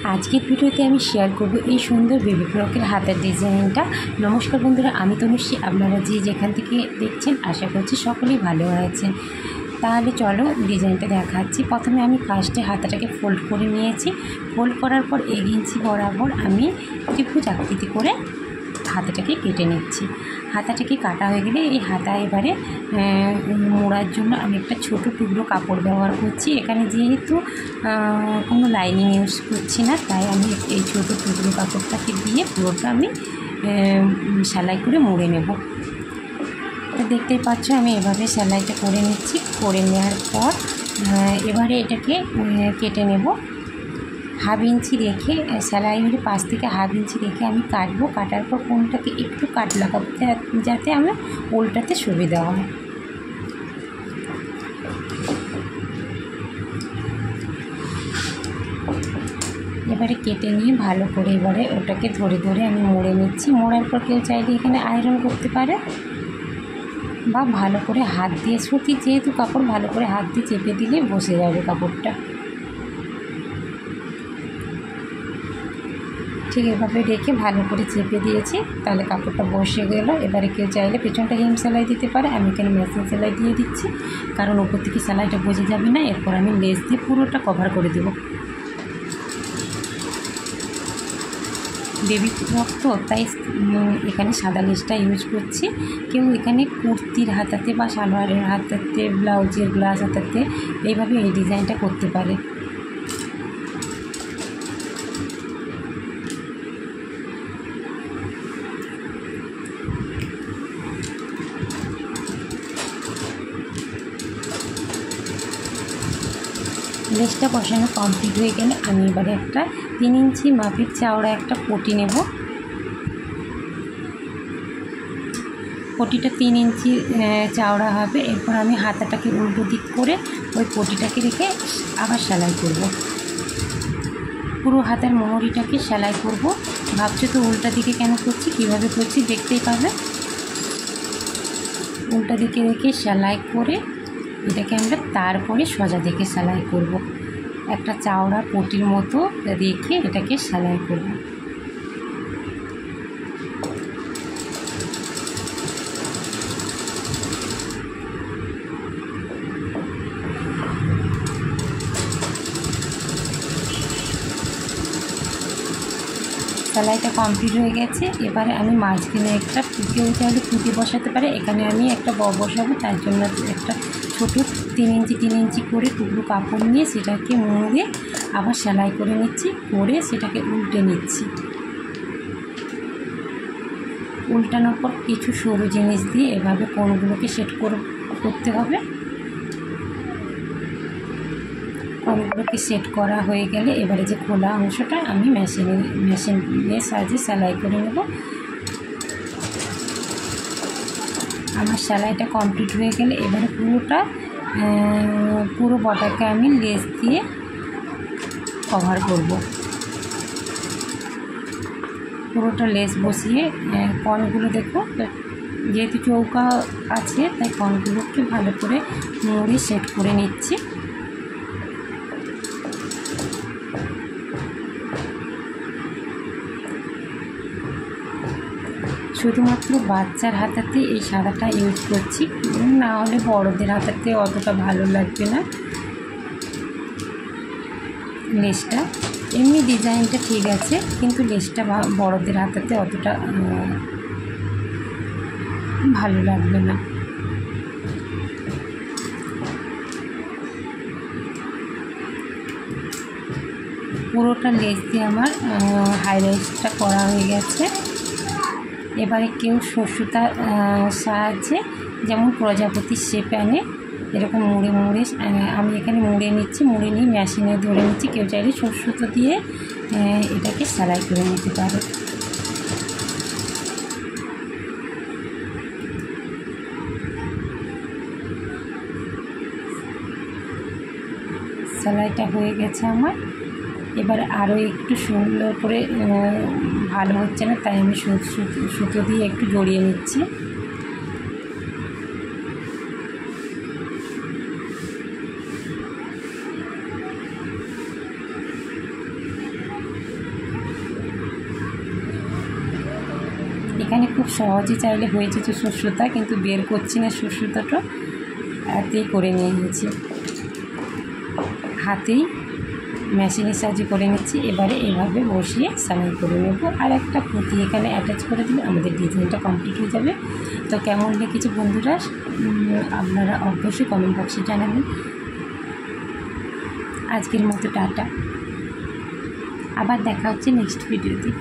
আজকের ভিডিওতে আমি শেয়ার করব এই সুন্দর বেবি ফ্রকের হাতের ডিজাইনটা। নমস্কার বন্ধুরা, আমি তনুশ্রী। আপনারা যে যেখান থেকে দেখছেন আশা করছি সকলেই ভালো আছেন। তাহলে চলো ডিজাইনটা দেখাচ্ছি। প্রথমে আমি ফার্স্টে হাতাটাকে ফোল্ড করে নিয়েছি। ফোল্ড করার পর 1 ইঞ্চি বরাবর আমি ত্রিভুজ আকৃতি করে হাতাটাকে কেটে নিচ্ছি। হাতাটাকে কাটা হয়ে গেলে এই হাতা এবারে মোড়ার জন্য আমি একটা ছোট টুকরো কাপড় ব্যবহার করছি। এখানে যেহেতু কোনো লাইনিং ইউজ করছি না, তাই আমি এই ছোটো টুকরো কাপড়টাকে দিয়ে পুরোটা আমি সেলাই করে মুড়ে নেব। তো দেখতেই পাচ্ছ আমি এভাবে সেলাইটা করে নিচ্ছি। করে নেওয়ার পর এবারে এটাকে কেটে নেব। 1/2 ইঞ্চি রেখে সেলাইয়ের পাশ থেকে 1/2 ইঞ্চি রেখে আমি কাটবো। কাটার পর কোনটাকে একটু কাট লাগাবো যাতে আমার উল্টাতে সুবিধা হয়। এবারে কেটে নিয়ে ভালো করে এবারে ওটাকে ধরে ধরে আমি মুড়ে নিচ্ছি। মোড়ার পর কেউ চাইলে এখানে আয়রন করতে পারে বা ভালো করে হাত দিয়ে, সুতি যেহেতু কাপড়, ভালো করে হাত দিয়ে চেপে দিলে বসে যাবে কাপড়টা। ঠিক এভাবে রেখে ভালো করে চেপে দিয়েছি, তাহলে কাপড়টা বসে গেল। এবারে কেউ চাইলে পেছনটা হেম সেলাই দিতে পারে, আমি এখানে মেশিন সেলাই দিয়ে দিচ্ছি, কারণ ওপর থেকে সেলাইটা বোঝা যাবে না। এরপর আমি লেস দিয়ে পুরোটা কভার করে দেবো। বেবি ফ্রক তো, তাই এখানে সাদা লেসটা ইউজ করছি। কেউ এখানে কুর্তির হাতাতে বা সালোয়ারের হাতাতে, ব্লাউজের গ্লাস হাতাতে এইভাবে এই ডিজাইনটা করতে পারে। লেসটা বসানো কমপ্লিট হয়ে গেলে আমি এবারে একটা 3 ইঞ্চি মাপের চওড়া একটা পটি নেব। পটিটা 3 ইঞ্চি চওড়া হবে। এরপর আমি হাতাটাকে উল্টো দিক করে ওই পটিটাকে রেখে আবার সেলাই করব। পুরো হাতের মোহরিটাকে সেলাই করব। ভাবছো তো উল্টা দিকে কেন করছি, কীভাবে করছি দেখতেই পাবে। উল্টা দিকে রেখে সেলাই করে এটাকে আমরা তারপরে সোজা দিকে সেলাই করব। একটা চওড়া পটির মতো রেখে এটাকে সেলাই করব। সেলাইটা কমপ্লিট হয়ে গেছে। এবারে আমি মাঝখানে একটা কেউ চাইলে পুঁতি বসাতে পারে, এখানে আমি একটা বসাবো। তার জন্য একটা ছোটো 3 ইঞ্চি করে টুকরো কাপড় নিয়ে সেটাকে মুড়ে আবার সেলাই করে নিচ্ছি, করে সেটাকে উল্টে নিচ্ছি। উল্টানোর পর কিছু সরু জিনিস দিয়ে এভাবে কোণগুলোকে সেট করতে হবে। কোণগুলোকে সেট করা হয়ে গেলে এবারে যে খোলা অংশটা আমি মেশিনের সাহায্যে সেলাই করে নেব। আমার সেলাইটা কমপ্লিট হয়ে গেলে এবারে পুরো বটাকে আমি লেস দিয়ে কভার করব। পুরোটা লেস বসিয়ে কণগুলো দেখো, যেহেতু চৌকা আছে তাই কণগুলোকে ভালো করে মুড়ে সেট করে নিচ্ছি। শুধুমাত্র বাচ্চার হাতাতে এই সাদাটা ইউজ করছি, না হলে বড়দের হাতাতে অতটা ভালো লাগবে না। লেসটা এমনি ডিজাইনটা ঠিক আছে, কিন্তু লেসটা বড়দের হাতাতে অতটা ভালো লাগবে না। পুরোটা লেস দিয়ে আমার হাইলাইটটা করা হয়ে গেছে। এবারে কেউ সুতার সাহায্যে, যেমন প্রজাপতির শেপ আনে এরকম মুড়ে আমি এখানে মুড়ে নিচ্ছি। মুড়ে নিয়ে মেশিনে ধরে নিচ্ছি। কেউ চাইলে সুতো দিয়ে এটাকে সেলাই করে নিতে পারে। সেলাইটা হয়ে গেছে আমার। এবার আরও একটু সুন্দর করে, ভালো হচ্ছে না তাই আমি সুতো দিয়ে একটু জড়িয়ে নিচ্ছি। এখানে খুব সহজে চাইলে হয়ে যেত সুতা, কিন্তু বের করছি না সুতাটা, হাতেই করে নিয়ে গেছি, হাতেই মেশিনের সাহায্যে করে নিচ্ছি। এবারে এভাবে বসিয়ে সেলাই করে নেব, আর একটা পুঁতি এখানে অ্যাটাচ করে দিলে আমাদের ডিজাইনটা কমপ্লিট হয়ে যাবে। তো কেমন লেগেছে বন্ধুরা আপনারা অবশ্যই কমেন্ট বক্সে জানাবেন। আজকের মতো টাটা, আবার দেখা হচ্ছে নেক্সট ভিডিওতে।